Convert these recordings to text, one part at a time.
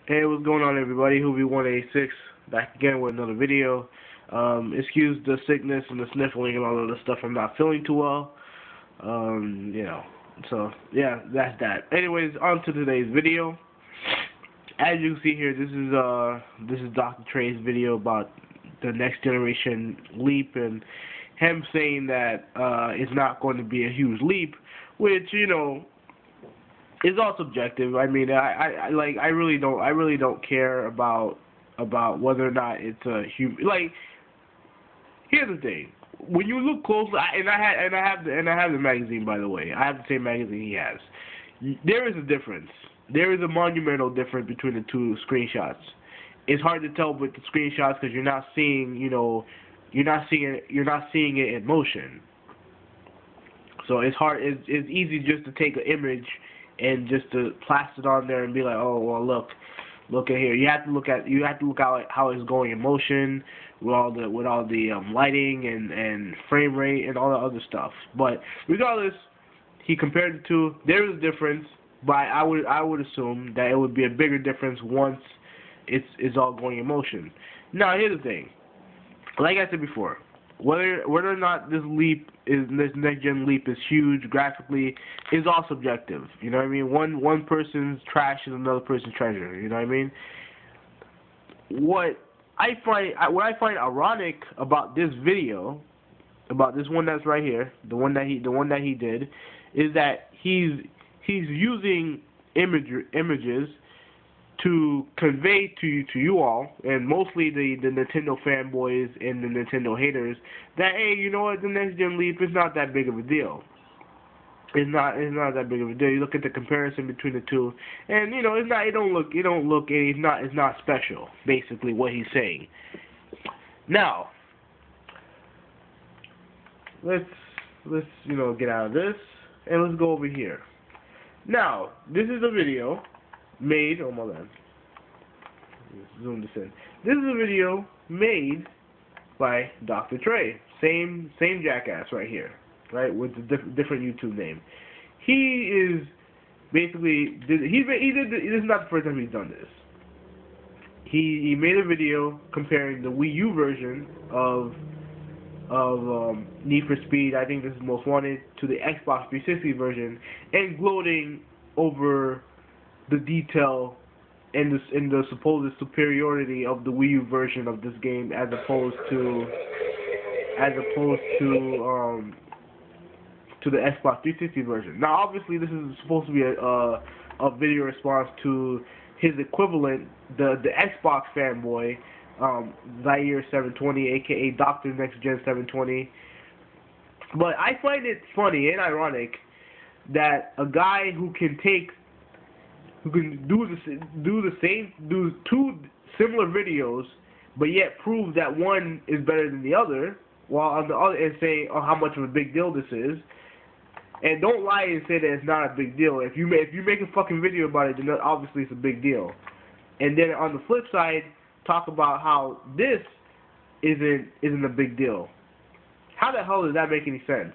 Hey, what's going on, everybody? Hoovy186 back again with another video. Excuse the sickness and the sniffling and all of the stuff. I'm not feeling too well. So yeah, that's that. Anyways, on to today's video. As you can see here, this is Dr. Trey's video about the next generation leap and him saying that it's not going to be a huge leap, which it's all subjective. I mean, I really don't care about whether or not it's a human. Like, here's the thing: when you look closely, and I have the magazine, by the way. I have the same magazine he has. There is a difference. There is a monumental difference between the two screenshots. It's hard to tell with the screenshots because you're not seeing it in motion. So it's hard. It's easy just to take an image and just to plaster it on there and be like, oh well, look at here. You have to look at how it's going in motion with all the lighting and frame rate and all the other stuff. But regardless, he compared the two. There is a difference, but I would assume that it would be a bigger difference once it's all going in motion. Now here's the thing. Like I said before, whether or not this next gen leap is huge graphically is all subjective. You know what I mean? One person's trash is another person's treasure. You know what I mean? What I find ironic about this video, about this one that's right here, the one that he did, is that he's using images to convey to you all, and mostly the Nintendo fanboys and the Nintendo haters, that hey, you know what, the next gen leap is not that big of a deal. It's not that big of a deal. You look at the comparison between the two, and it's not special. Basically, what he's saying. Now, let's get out of this and let's go over here. Now, this is a video made, oh my bad, zoom this in. This is a video made by Dr. Trey, same jackass right here, right, with the different YouTube name. He is basically, this is not the first time he's done this. He made a video comparing the Wii U version of Need for Speed, I think this is Most Wanted, to the Xbox 360 version, and gloating over the detail and the supposed superiority of the Wii U version of this game as opposed to the Xbox 360 version. Now, obviously, this is supposed to be a video response to his equivalent, the Xbox fanboy, Zaire720, aka Dr. Next Gen 720. But I find it funny and ironic that a guy who can do two similar videos, but yet prove that one is better than the other, while on the other and say how much of a big deal this is, and don't lie and say that it's not a big deal. If you make a fucking video about it, then obviously it's a big deal. And then on the flip side, talk about how this isn't a big deal. How the hell does that make any sense?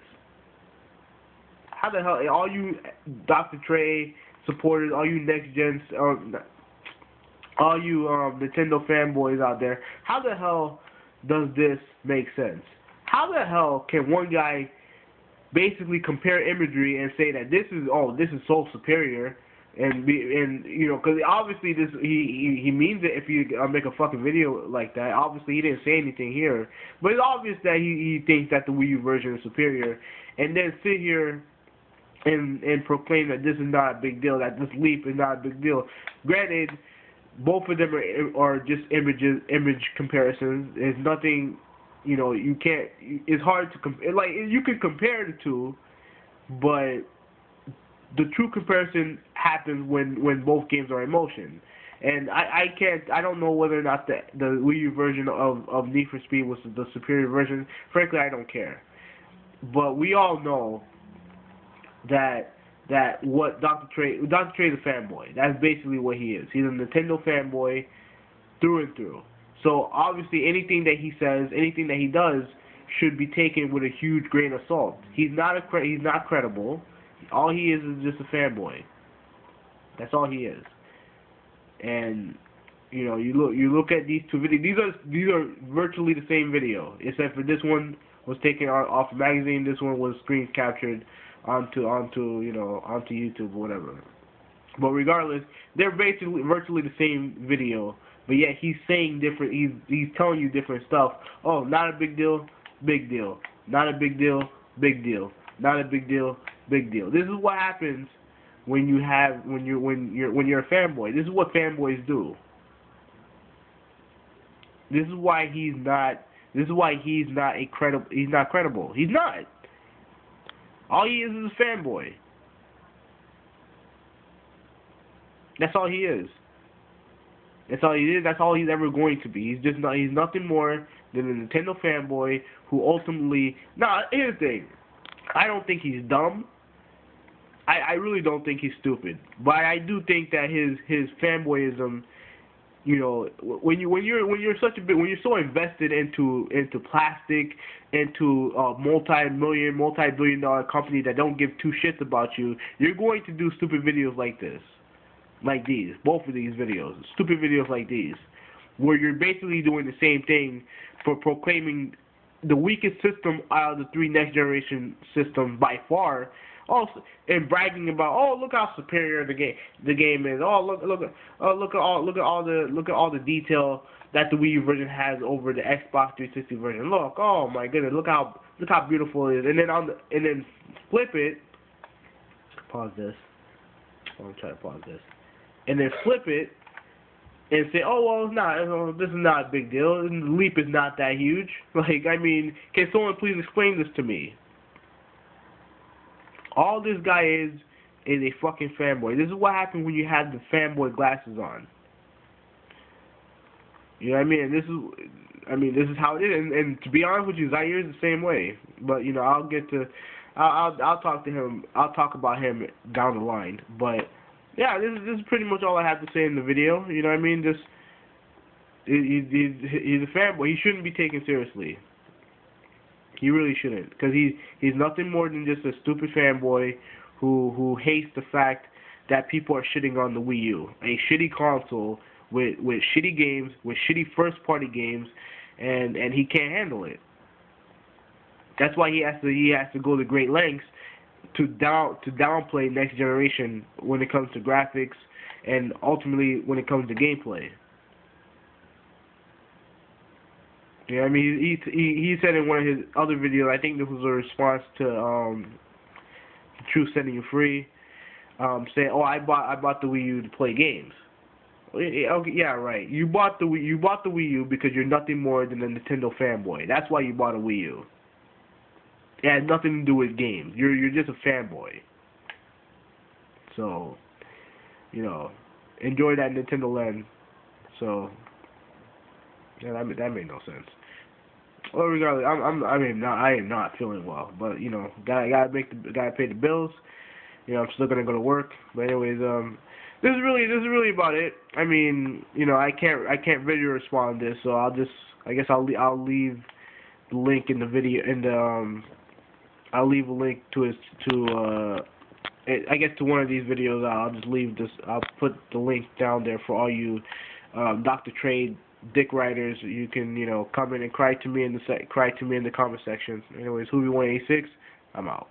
How the hell, all you Dr. Trey supporters, all you next gens, all you Nintendo fanboys out there, how the hell does this make sense? How the hell can one guy basically compare imagery and say that this is so superior, and because obviously he means it if you make a fucking video like that. Obviously he didn't say anything here, but it's obvious that he thinks that the Wii U version is superior, and then sit here and proclaim that this is not a big deal, that this leap is not a big deal. Granted, both of them are just image comparisons. It's nothing, you can't. It's hard to compare. Like, you can compare the two, but the true comparison happens when both games are in motion. And I don't know whether or not the Wii U version of Need for Speed was the superior version. Frankly, I don't care. But we all know that what Dr. Trey is a fanboy. That's basically what he is. He's a Nintendo fanboy through and through. So obviously anything that he says, anything that he does, should be taken with a huge grain of salt. He's not credible. All he is just a fanboy. That's all he is. and you know, you look at these two videos. These are virtually the same video, except for this one was taken off a magazine. This one was screen captured onto YouTube or whatever. But regardless, they're basically virtually the same video. But yet he's saying different. He's telling you different stuff. Oh, not a big deal, big deal. Not a big deal, big deal. Not a big deal, big deal. This is what happens when you're a fanboy. This is what fanboys do. This is why he's not credible. He's not credible. He's not. All he is a fanboy. That's all he is. That's all he is. That's all he's ever going to be. He's nothing more than a Nintendo fanboy who ultimately. Here's the thing. I don't think he's dumb. I really don't think he's stupid. But I do think that his fanboyism. You know, when you're so invested into plastic, into a multi-billion-dollar company that don't give two shits about you, you're going to do stupid videos like this, like these, both of these videos, stupid videos like these, where you're basically doing the same thing for proclaiming the weakest system out of the three next generation systems by far. Also, and bragging about, oh, look how superior the game is. Oh, look at all the detail that the Wii U version has over the Xbox 360 version. Look, oh my goodness, look how beautiful it is. And then flip it. Pause this. I'm trying to pause this. And then flip it and say, oh well, it's not. This is not a big deal. The leap is not that huge. Like, I mean, can someone please explain this to me? All this guy is a fucking fanboy. This is what happens when you have the fanboy glasses on. You know what I mean? This is how it is. And to be honest with you, Zaire is the same way. But you know, I'll talk to him. I'll talk about him down the line. But yeah, this is pretty much all I have to say in the video. You know what I mean? He's a fanboy. He shouldn't be taken seriously. He really shouldn't, because he's nothing more than just a stupid fanboy who hates the fact that people are shitting on the Wii U, a shitty console with shitty games, with shitty first-party games, and he can't handle it. That's why he has to go to great lengths to downplay next generation when it comes to graphics and ultimately when it comes to gameplay. Yeah, I mean, he said in one of his other videos, I think this was a response to Truth Setting You Free, saying, "Oh, I bought the Wii U to play games." Okay, yeah, right. You bought the Wii U because you're nothing more than a Nintendo fanboy. That's why you bought a Wii U. It has nothing to do with games. You're just a fanboy. So, you know, enjoy that Nintendo Land. So. Yeah, that made no sense. Well, regardless, I am not feeling well, but you know, gotta pay the bills. You know, I'm still gonna go to work. But anyways, this is really about it. I mean, you know, I can't video respond to this, so I guess I'll leave the link in the video, and I'll leave a link to I guess to one of these videos. I'll just leave this. I'll put the link down there for all you Dr. Trade dick writers. You can, you know, come in and cry to me in the comment section. Anyways, Hoobie186, I'm out.